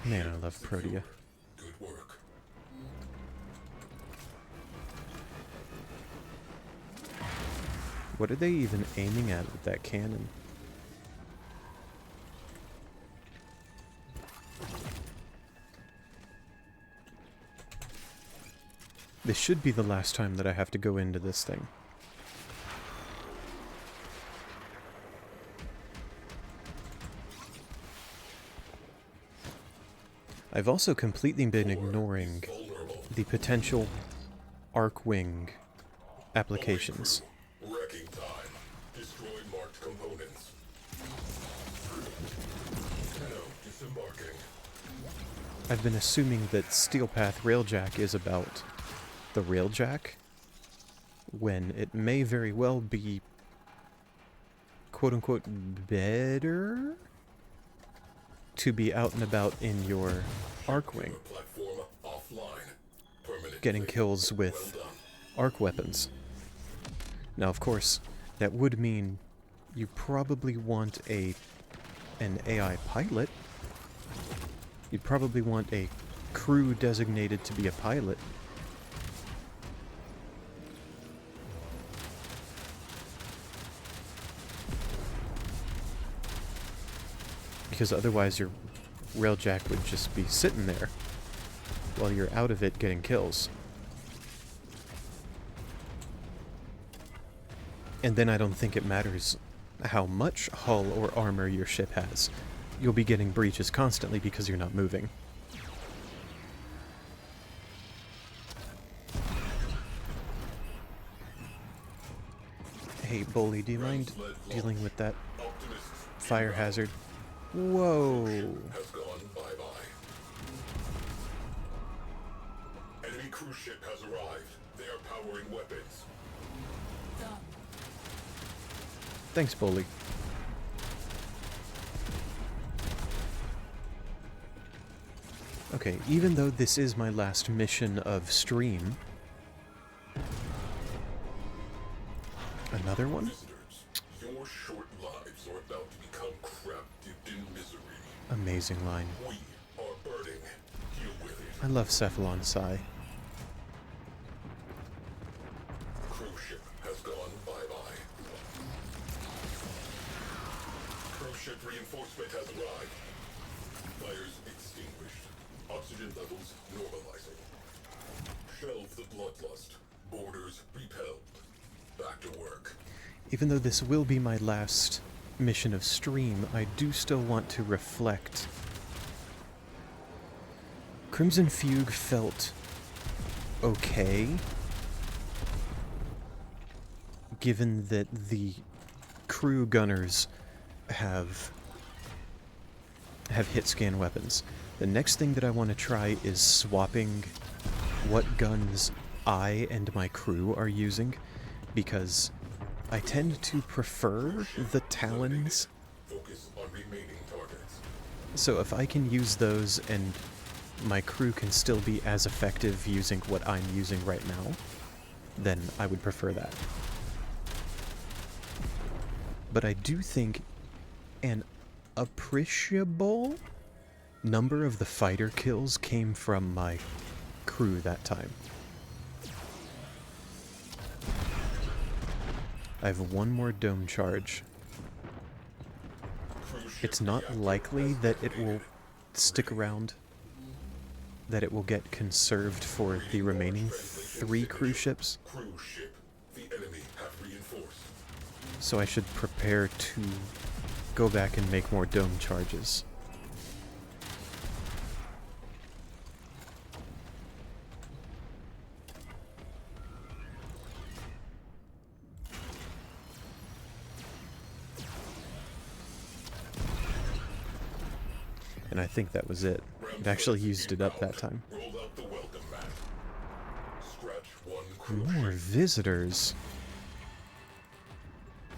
Man, I love Protea. Good work. What are they even aiming at with that cannon? This should be the last time that I have to go into this thing. I've also completely been ignoring the potential Arcwing applications. Wrecking time. Destroy marked components. No disembarking. I've been assuming that Path Railjack is about the Railjack, when it may very well be quote-unquote better to be out and about in your Arcwing, Platform offline. Permanent getting fix. kills Well with done. arc weapons. Now, of course, that would mean you probably want an AI pilot. You'd probably want a crew designated to be a pilot. Because otherwise your Railjack would just be sitting there while you're out of it getting kills. And then I don't think it matters how much hull or armor your ship has. You'll be getting breaches constantly because you're not moving. Hey, Bully, do you mind dealing with that Optimists fire hazard? Whoa! has gone bye-bye. Enemy cruise ship has arrived. They are powering weapons. Done. Thanks, Bully. Okay, even though this is my last mission of stream... Another one? Visitors, your short lives are about to become crap dipped in misery. Amazing line. We are burning. Deal with it. I love Cephalon Sai. Cruise ship has gone bye-bye. Cruise ship reinforcement has arrived. Fires extinguished. Oxygen levels normalizing. Shelve the bloodlust. Borders repelled. Back to work. Even though this will be my last mission of stream, I do still want to reflect. Crimson Fugue felt okay, given that the crew gunners have hit scan weapons. The next thing that I want to try is swapping what guns I and my crew are using, because I tend to prefer the Talons. Focus on remaining targets. So if I can use those and my crew can still be as effective using what I'm using right now, then I would prefer that. But I do think an appreciable number of the fighter kills came from my crew that time. I have one more dome charge. It's not likely that it will stick around, that it will get conserved for the remaining 3 cruise ships. Cruise ship. The enemy have reinforced. So I should prepare to go back and make more dome charges. And I think that was it. I've actually used it up that time. Roll out the welcome mat. Scratch one cruise More ship. visitors?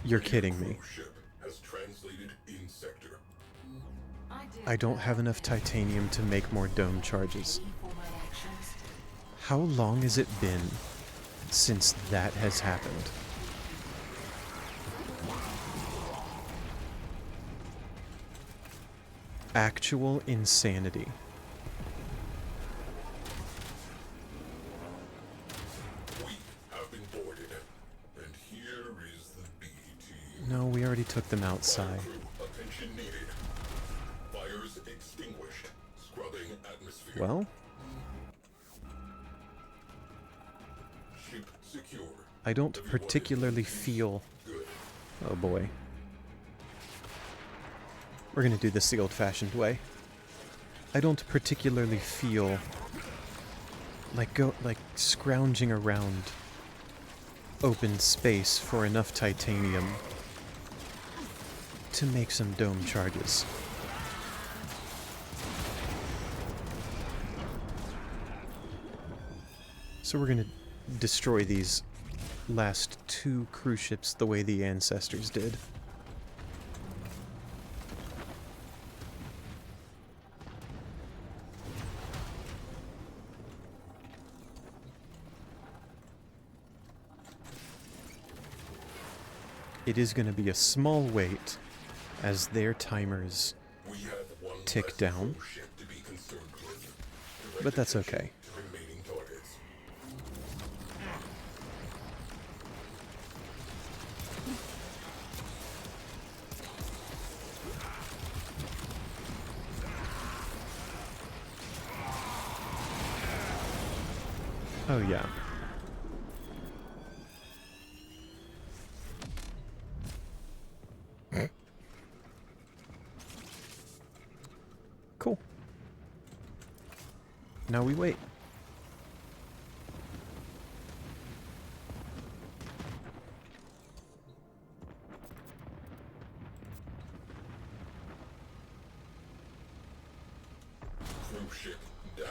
You're kidding me. Cruise ship has translated in sector. I don't have enough titanium to make more dome charges. For my actions. How long has it been since that has happened? Actual insanity. We have been boarded. And here is the B team. No, we already took them outside. Crew, attention needed. Fires extinguished. Scrubbing atmosphere. Well, I don't particularly feel... Oh boy. We're gonna do this the old-fashioned way. I don't particularly feel like scrounging around open space for enough titanium to make some dome charges. So we're gonna destroy these last 2 cruise ships the way the ancestors did. It is going to be a small wait as their timers tick down, but that's okay. Oh yeah. Cool. Now we wait. Cruise ship down.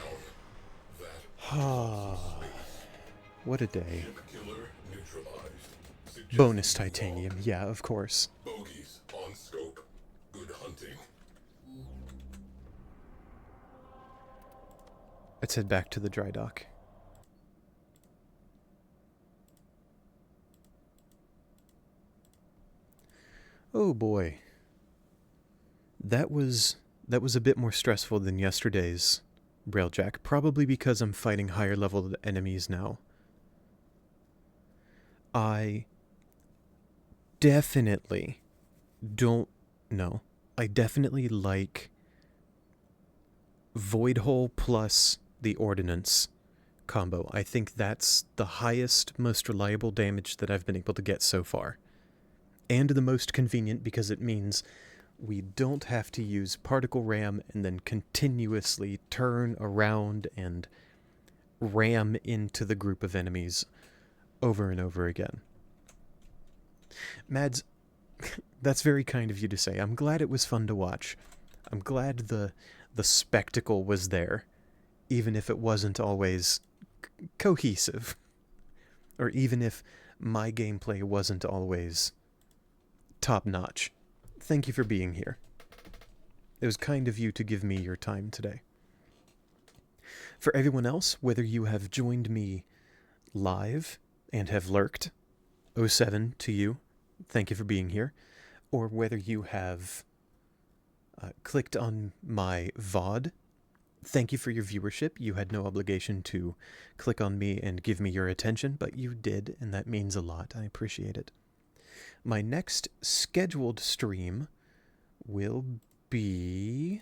What a day. Ship killer neutralized. Bonus titanium, yeah, of course. Bogies on scope. Good hunting. Let's head back to the dry dock. Oh boy. That was a bit more stressful than yesterday's Railjack, probably because I'm fighting higher level enemies now. I definitely I definitely like Void Hole plus the Ordnance combo. I think that's the highest, most reliable damage that I've been able to get so far. And the most convenient because it means we don't have to use particle ram and then continuously turn around and ram into the group of enemies over and over again. Mads, that's very kind of you to say. I'm glad it was fun to watch. I'm glad the spectacle was there, even if it wasn't always cohesive. Or even if my gameplay wasn't always top-notch. Thank you for being here. It was kind of you to give me your time today. For everyone else, whether you have joined me live and have lurked, 07 to you, thank you for being here, or whether you have clicked on my VOD, thank you for your viewership. You had no obligation to click on me and give me your attention, but you did, and that means a lot. I appreciate it. My next scheduled stream will be...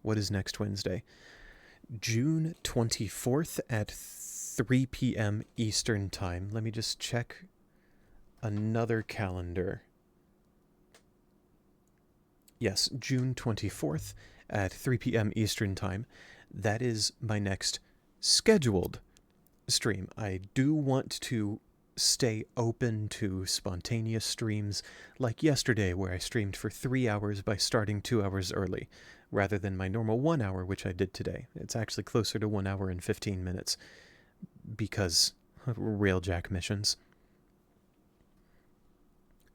What is next Wednesday? June 24th at 3 p.m. Eastern Time. Let me just check another calendar. Yes, June 24th at 3 p.m. Eastern Time. That is my next scheduled stream. I do want to stay open to spontaneous streams like yesterday, where I streamed for 3 hours by starting 2 hours early, rather than my normal 1 hour, which I did today. It's actually closer to 1 hour and 15 minutes because of Railjack missions.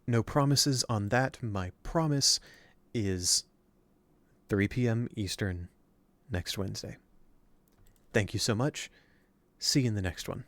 No promises on that. My promise is 3 p.m. Eastern next Wednesday. Thank you so much. See you in the next one.